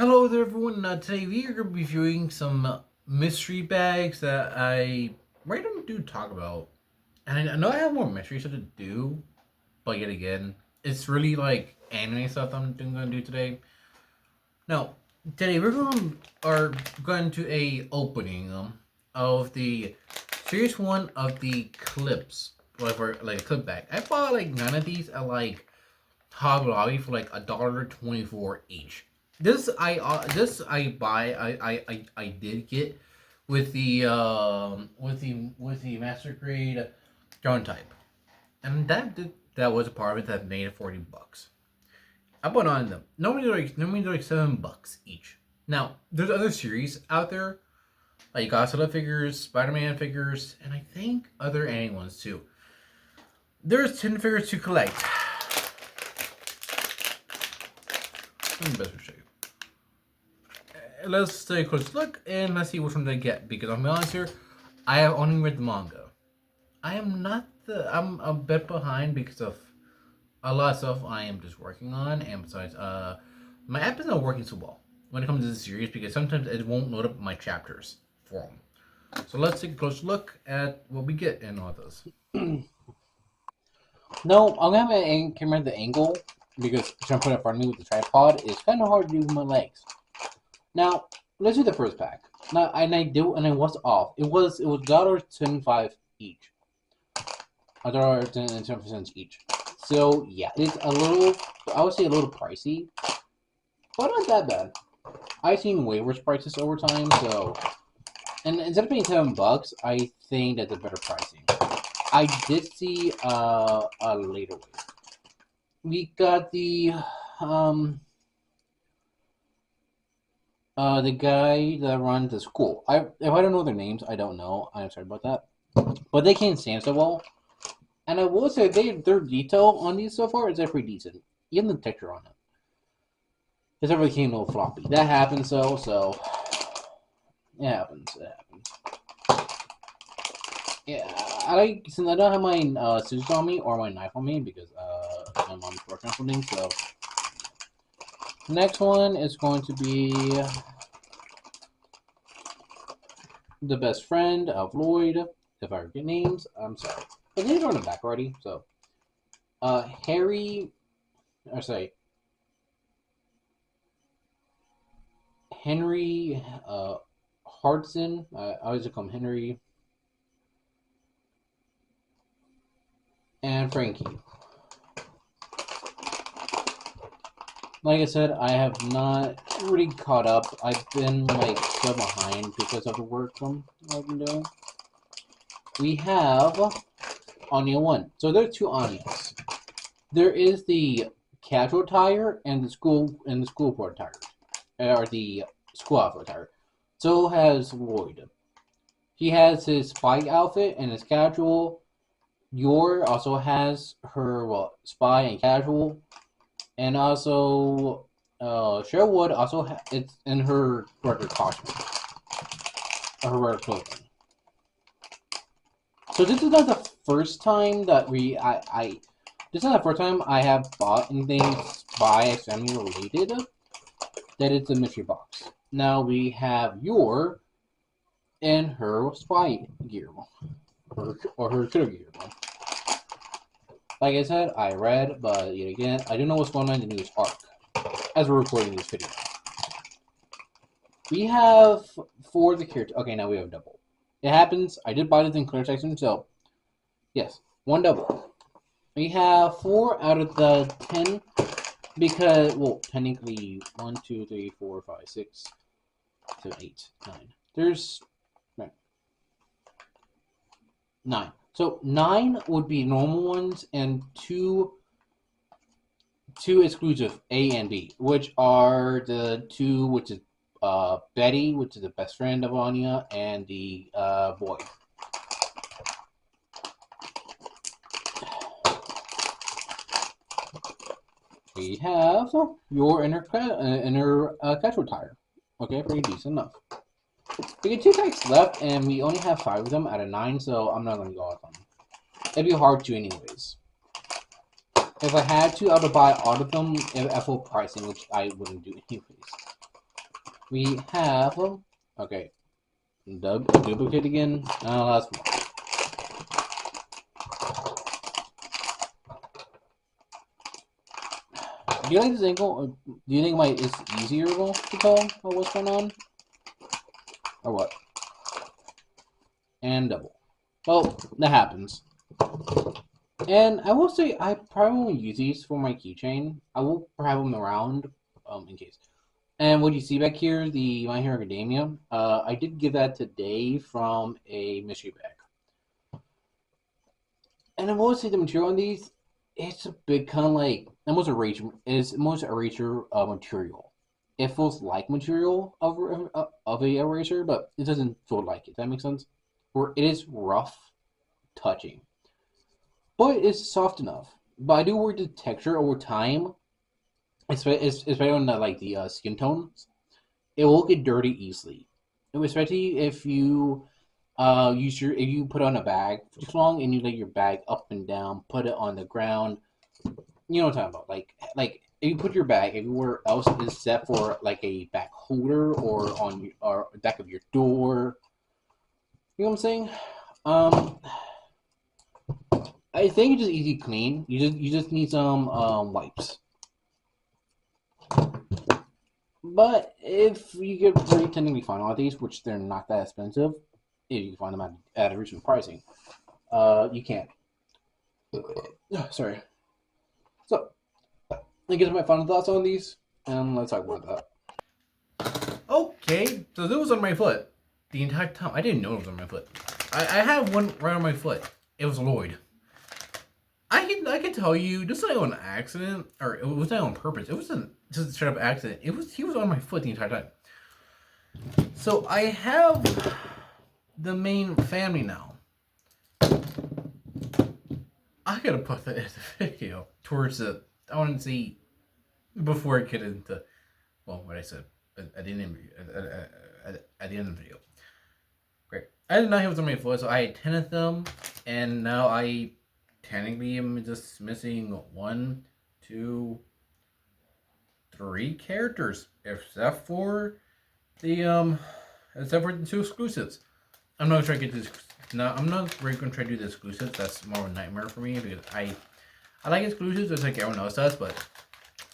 Hello there, everyone. Today we are going to be reviewing some mystery bags that I randomly do talk about. And I know I have more mystery stuff to do, but yet again, it's really like anime stuff I'm going to do today. Now, today are going to a opening of the series one of the clips, like a clip bag. I bought like nine of these at like Hobby Lobby for like $1.24 each. This I did get with the master grade drone type, and that was a part of it that made it $40. I bought on them. Normally they're like $7 each. Now there's other series out there like Godzilla figures, Spider-Man figures, and I think other anime ones too. There's 10 figures to collect. Let me best show you. Let's take a close look and let's see which one they get. Because I'm honest here, I have only read the manga. I'm a bit behind because of a lot of stuff I am just working on, and besides, my app is not working so well when it comes to this series because sometimes it won't load up my chapters for them. So let's take a close look at what we get in all this. No, I'm gonna have a camera at the angle because trying to put it in front of me with the tripod is kind of hard to do with my legs. Now, let's do the first pack. Now, and I was off. It was $1.75 each. $1.10 each. So yeah, it's a little. I would say a little pricey, but not that bad. I've seen way worse prices over time, so and instead of paying $7, I think that's a better pricing. I did see a later way. We got um the guy that runs the school. If I don't know their names, I don't know. I'm sorry about that. But they can't stand so well. And I will say their detail on these so far is pretty decent. Even the texture on it. It's never came a little floppy. That happens so it happens. It happens. Yeah, since I don't have my scissors on me or my knife on me because my mom's working on something, so the next one is going to be the best friend of Lloyd. If I forget names, I'm sorry. But these are on the back already, so Henry Hardson. I always call him Henry, and Frankie. Like I said, I have not really caught up. I've been like so behind because of the work I've been doing. We have Anya 1. So there are two Anyas. There is the casual tire and the school board tire. Or the school outfit tire. So has Lloyd. He has his spy outfit and his casual. Yor also has her spy and casual. And also Sherwood also it's in her regular costume. Or her regular clothing. So this is not the first time that this is not the first time I have bought anything spy semi related that it's a mystery box. Now we have Yor and her spy gear. Or her killer gear. Like I said, I read, but yet again, I don't know what's going on in the news arc as we're recording this video. We have for the character. Okay, now we have double. It happens. I did buy this in clear section, so yes, one double. We have 4 out of the 10 because, well, technically 1, 2, 3, 4, 5, 6, 7, 8, 9. There's 9. So 9 would be normal ones, and two exclusive A and B, which are the two, which is Betty, which is the best friend of Anya, and the boy. We have your inner casual tire. Okay, pretty decent enough. We get 2 packs left, and we only have 5 of them out of 9, so I'm not going to go off them. It'd be hard to anyways. If I had to, I would buy all of them at full pricing, which I wouldn't do anyways. We have okay, duplicate again. Last one. Do you like this angle? Do you think it's easier to tell what's going on, or what? And double. Well, that happens. And I will say I probably won't use these for my keychain. I will have them around, in case. And what you see back here, the My Hero Academia, I did give that to Dave from a mystery bag. And I will say the material on these, it's a bit kind of like almost eraser. It's almost eraser material. It feels like material of a eraser, but it doesn't feel like it. Does that make sense? Where it is rough touching, but it's soft enough. But I do worry the texture over time, especially on the skin tones, it will get dirty easily. Especially if you if you put on a bag for too long and you let your bag up and down, put it on the ground. You know what I'm talking about? Like if you put your bag everywhere else except for like a bag holder or on or back of your door. You know what I'm saying? Um, I think it's just easy clean. You just need some wipes. But if you get pretty technically find all of these, which they're not that expensive, if you can find them at a reasonable pricing, you can. Sorry. So, I guess my final thoughts on these, and let's talk about that. Okay, so this was on my foot the entire time. I didn't know it was on my foot. I have one right on my foot. It was LiQWDY. I can tell you, this is not on accident, or it was not on purpose. It wasn't just a straight up accident. He was on my foot the entire time. So I have the main family now. I gotta put that in the video towards the. I want to see before I get into what I said at the end of the video. Great. I did not have on my foot, so I had 10 of them, and now I technically am just missing 1, 2, 3 characters, except for the 2 exclusives. I'm not trying to get this. No, I'm not really gonna try to do the exclusives. That's more of a nightmare for me because I like exclusives just like everyone else does, but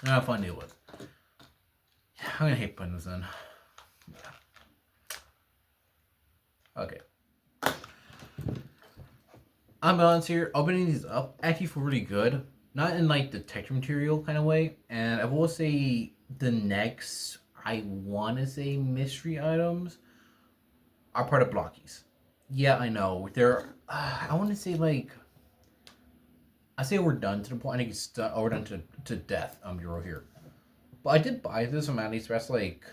they're not fun to deal with. I'm gonna hate putting this in. Okay. I'm honest here. Opening these up actually feel really good. Not in like the texture material kind of way. And I will say the next, I want to say mystery items are part of Blockies. Yeah, I know. They're, I want to say like, I say we're done to the point. I think it's done, we're done to death. Euro here. But I did buy this from AliExpress like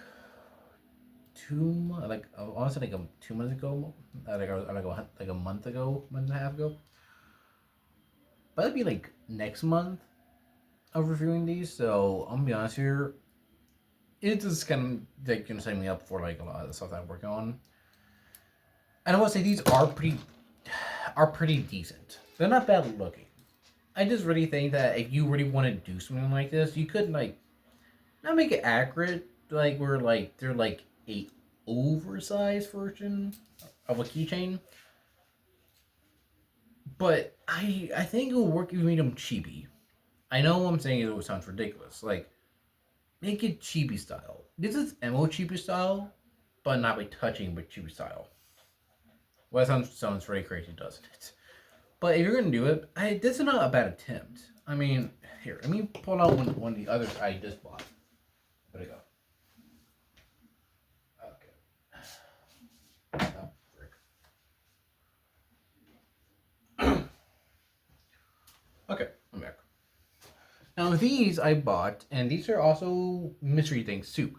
honestly like 2 months ago, like a month ago, month and a half ago. But that'd be like next month of reviewing these. So I'm gonna be honest here, it's just kind of like gonna set me up for like a lot of the stuff that I'm working on. And I want to say these are pretty decent. They're not bad looking. I just really think that if you really want to do something like this, you could like not make it accurate, like where like they're like a oversized version of a keychain. But I think it will work if you made them chibi. I know what I'm saying it sounds ridiculous. Like make it chibi style. This is MO chibi style, but not by touching, but chibi style. Well, that sounds very crazy, doesn't it? But if you're gonna do it, this is not a bad attempt. I mean, here, let me pull out one of the others I just bought. Where'd it go? Okay. Oh, frick. Okay, I'm back. Now these I bought, and these are also mystery things too.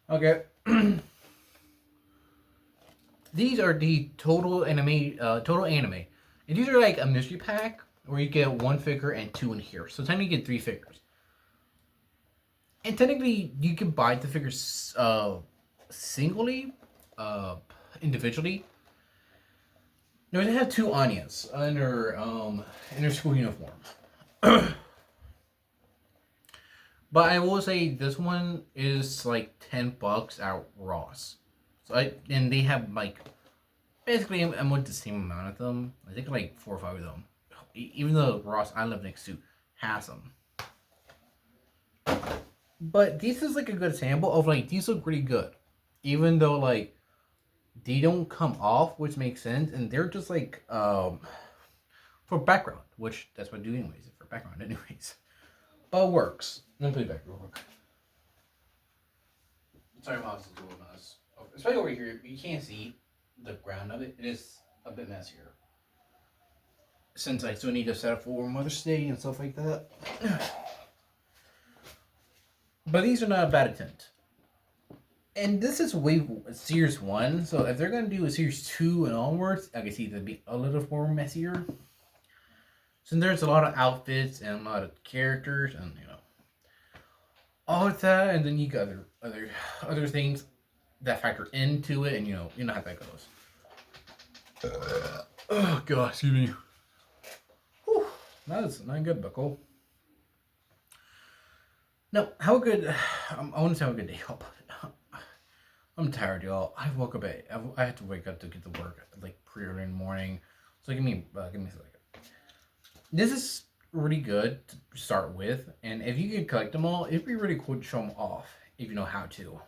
Okay. These are the total anime, and these are like a mystery pack where you get 1 figure and 2 in here. So technically you get 3 figures. And technically you can buy the figures singly, individually. No, they have 2 Anyas in their school uniform. But I will say this one is like $10 at Ross. And they have like basically I'm with the same amount of them. I think like 4 or 5 of them. Even though Ross I live next to has them. But this is like a good sample of like these look pretty good. Even though like they don't come off, which makes sense, and they're just like for background, which that's what I do anyways, for background anyways. But it works. Let me put it back real quick. Sorry, my house is doing us. Especially over here, you can't see the ground of it. It is a bit messier. Since I still need to set up for Mother's Day and stuff like that. But these are not a bad attempt. And this is Series 1, so if they're going to do a Series 2 and onwards, I can see that'd be a little more messier. Since there's a lot of outfits and a lot of characters and, you know, all of that, and then you got other things that factor into it, and you know how that goes. Oh, God, excuse me. Whew, that's not good, buckle. No, how good, I want to say how good day, y'all. I'm tired, y'all. I woke up I had to wake up to get to work like pretty early in the morning. So give me a second. This is really good to start with, and if you could collect them all, it'd be really cool to show them off if you know how to.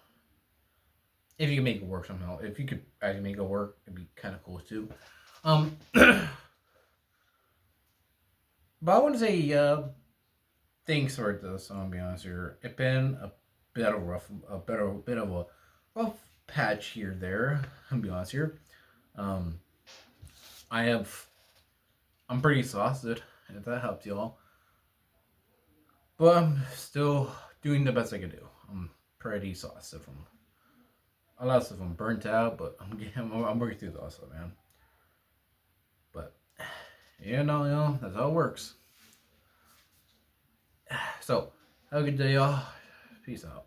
If you can make it work somehow. If you could actually make it work, it'd be kind of cool too. But I want to say thanks for this. I'm gonna be honest here. It's been a bit of a rough patch here there. I'm gonna be honest here. I'm pretty exhausted, if that helps y'all. But I'm still doing the best I can do. I'm pretty exhausted from a lot of stuff. I'm burnt out, but I'm working through the stuff, man. But you know, that's how it works. So have a good day, y'all. Peace out.